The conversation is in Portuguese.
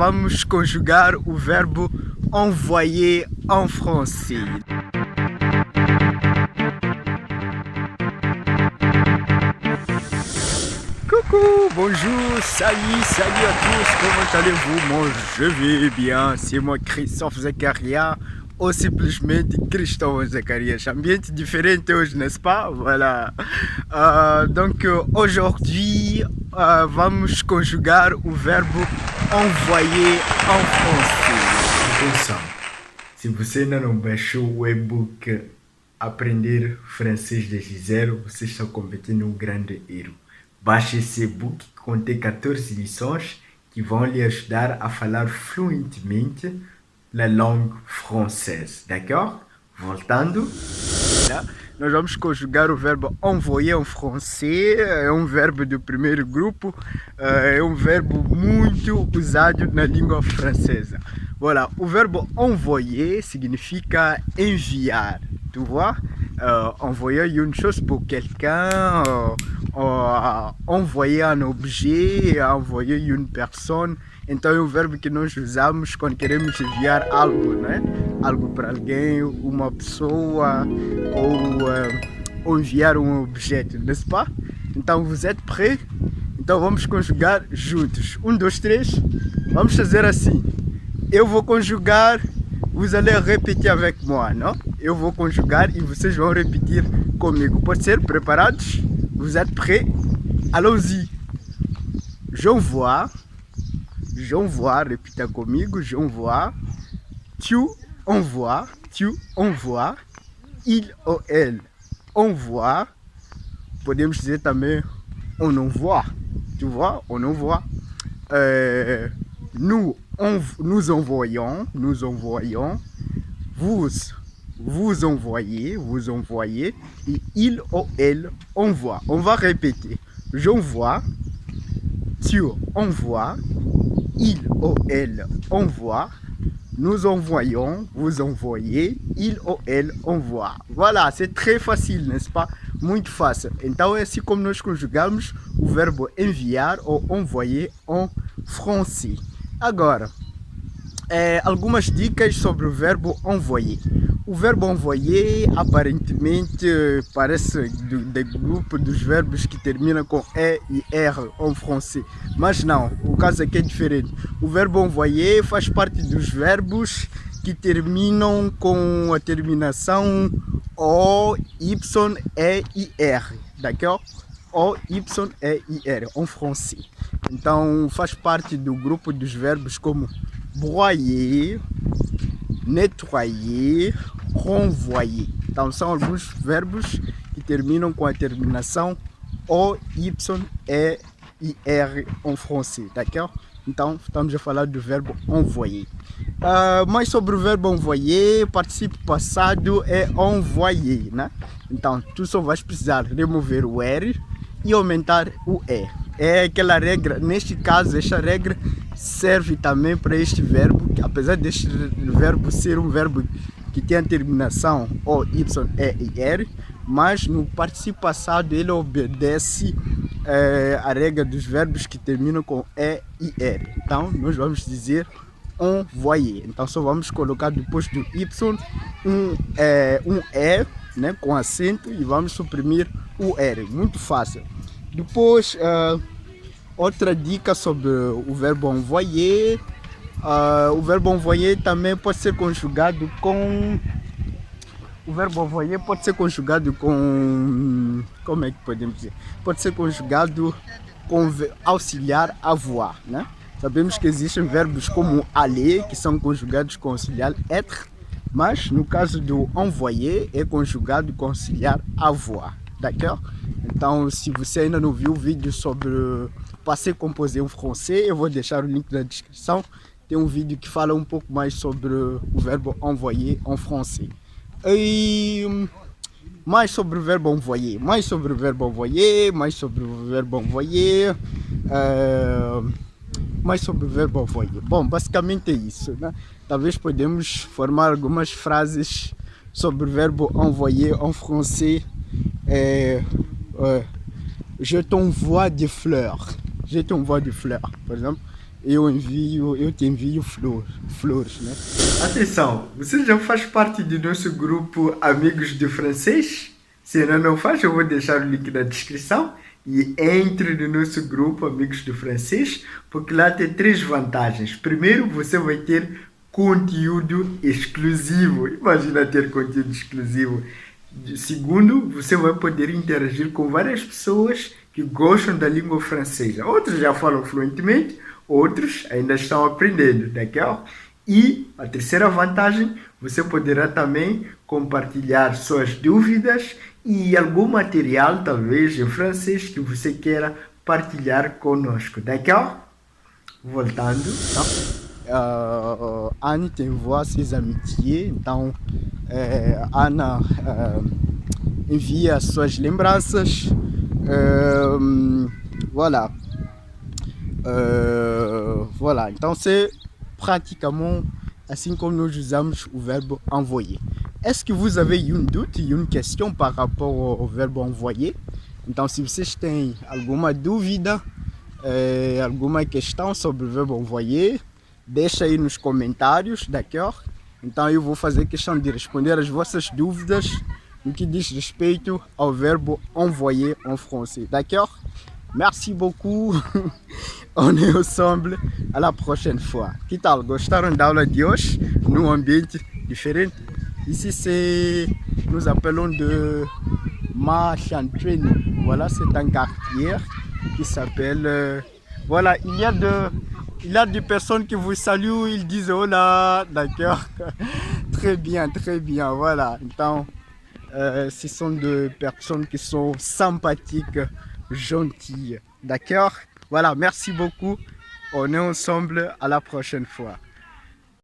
vamos conjugar o verbo envoyer en français. Coucou, bonjour, salut à tous, comment allez-vous? Moi je vais bien, c'est moi Christophe Zakaria, ou simplesmente Christophe Zacarias. Ambiente diferente hoje, n'est-ce pas? Voilà. Donc aujourd'hui, vamos conjugar o verbo envoyer en français. Atenção, se você ainda não baixou o e-book Aprender Francês desde Zero, você está cometendo um grande erro. Baixe esse e-book que contém 14 lições que vão lhe ajudar a falar fluentemente la langue française, d'accord? Voltando, nós vamos conjugar o verbo envoyer en français, é um verbo do primeiro grupo, é um verbo muito usado na língua francesa. Voilà, o verbo envoyer significa enviar, tu vois? Envoyer une chose pour quelqu'un, envoyer un objet, envoyer une personne. Então é um verbo que nós usamos quando queremos enviar algo, né? Algo para alguém, uma pessoa ou enviar um objeto, n'est-ce pas? Então, vous êtes prêts? Então vamos conjugar juntos. 1, 2, 3. Vamos fazer assim. Eu vou conjugar, vous allez répéter avec moi, não? Eu vou conjugar e vocês vão repetir comigo. Pode ser? Preparados? Vous êtes prêts? Allons-y. J'envoie, repita comigo, j'envoie. Tu envoies, il ou elle envoie. Podemos dizer também on envoie, tu vois, on envoie. Nous envoyons, vous envoyez, et il ou elle envoie. On va répéter. J'envoie, tu envoies, il ou elle envoie, nous envoyons, vous envoyez, il ou elle envoie. Voilà, c'est très facile, n'est-ce pas? Muito fácil. Então é assim como nós conjugamos o verbo enviar ou envoyer en français. Agora, algumas dicas sobre o verbo envoyer. O verbo envoyer aparentemente parece do grupo dos verbos que terminam com E e R em francês, mas não, o caso aqui é diferente. O verbo envoyer faz parte dos verbos que terminam com a terminação O, Y, E e R, d'accord? O, Y, E e R, em francês. Então faz parte do grupo dos verbos como broyer, nettoyer, renvoyer. Então são alguns verbos que terminam com a terminação O, Y, E e R em francês, d'accord? Então estamos a falar do verbo envoyer. Mais sobre o verbo envoyer, participe passado é envoyer, né? Então tu só vais precisar remover o R e aumentar o E. É aquela regra, neste caso, esta regra serve também para este verbo, que apesar deste verbo ser um verbo que tem a terminação O, Y, E e R, mas no participio passado ele obedece a regra dos verbos que terminam com E e R. Então nós vamos dizer envoyer. Então só vamos colocar depois do Y um E, né, com acento, e vamos suprimir o R. Muito fácil. Depois, outra dica sobre o verbo envoyer. O verbo envoyer também pode ser conjugado com... O verbo envoyer pode ser conjugado com... Como é que podemos dizer? Pode ser conjugado com auxiliar avoir, né? Sabemos que existem verbos como aller, que são conjugados com auxiliar être, mas no caso do envoyer é conjugado com auxiliar avoir, d'accord? Então, se você ainda não viu o vídeo sobre passé composé em francês, eu vou deixar o link na descrição. Tem um vídeo que fala um pouco mais sobre o verbo envoyer em francês. E mais sobre o verbo envoyer, Bom, basicamente é isso, né? Talvez podemos formar algumas frases sobre o verbo envoyer em francês. Je t'envoie des fleurs, por exemplo. eu te envio flores, né? Atenção, você já faz parte do nosso grupo Amigos de Francês? Se ainda não faz, eu vou deixar o link na descrição e entre no nosso grupo Amigos de Francês, porque lá tem 3 vantagens. Primeiro, você vai ter conteúdo exclusivo. Imagina ter conteúdo exclusivo. Segundo, você vai poder interagir com várias pessoas que gostam da língua francesa. Outros já falam fluentemente, outros ainda estão aprendendo, d'accord? E a terceira vantagem, você poderá também compartilhar suas dúvidas e algum material, talvez em francês, que você queira partilhar conosco, d'accord? Voltando. Anne t'envoie ses amitiés, então Ana envia suas lembranças. Voilà. Voilà, então c'est pratiquement assim como nós usamos o verbo envoyer. Est-ce que vous avez une doute, une question par rapport au verbe envoyer? Então, se vocês têm alguma dúvida, alguma questão sobre o verbo envoyer, deixa aí nos comentários, d'accord? Então, eu vou fazer questão de responder as vossas dúvidas no que diz respeito ao verbo envoyer en français, d'accord? Merci beaucoup. On est ensemble. À la prochaine fois. Que tal? Gostaram da aula de hoje? Num ambiente diferente? Ici, c'est, nous appelons de Machantreni. Voilà, c'est un quartier qui s'appelle. Voilà, il y a des personnes qui vous saluent, ils disent hola, d'accord? Très bien, voilà. Donc, ce sont des personnes qui sont sympathiques, gentilles, d'accord? Voilà, merci beaucoup. On est ensemble, à la prochaine fois.